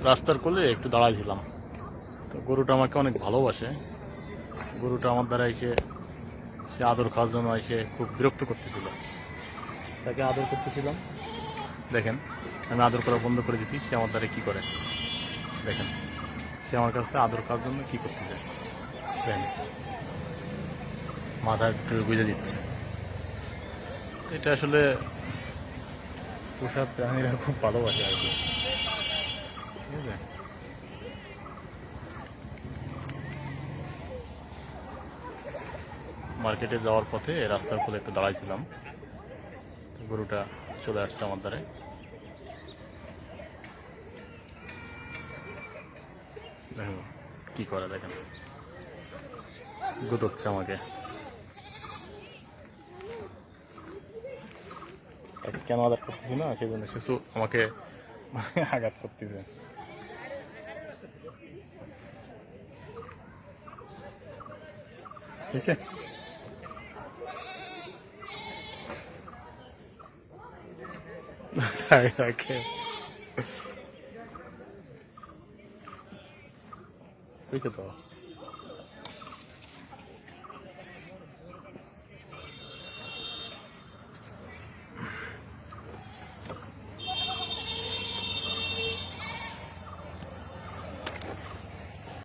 রাস্তার কোলে একটু দাঁড়াইছিলাম। তো গরুটা আমাকে অনেক ভালোবাসে। গরুটা আমার দ্বারা এসে সে আদর খাওয়ার জন্য এসে খুব বিরক্ত করতেছিল। তাকে আদর করতেছিলাম। দেখেন, আমি আদর করা বন্ধ করে দিছি, সে আমার দ্বারা কি করে দেখেন। সে আমার কাছে আদর খাওয়ার জন্য কি করতে চায় দেখেন, মাথা একটু গুঁজে দিচ্ছে। এটা আসলে পোষা প্রাণীরা খুব ভালোবাসে আর কি, ঠিক আছে। মার্কেটে যাওয়ার পথে রাস্তার কোলে একটু দাঁড়াইছিলাম, গরুটা চলে আসছে আমার দ্বারে। দেখেন কি করে, দেখেন গুতোচ্ছে আমাকে। তাকে কেন আঘাত করতেছি না সেই জন্য শিশু আমাকে আঘাত করতেছে। ঠিক আছে, রাখে হয়েছে তো।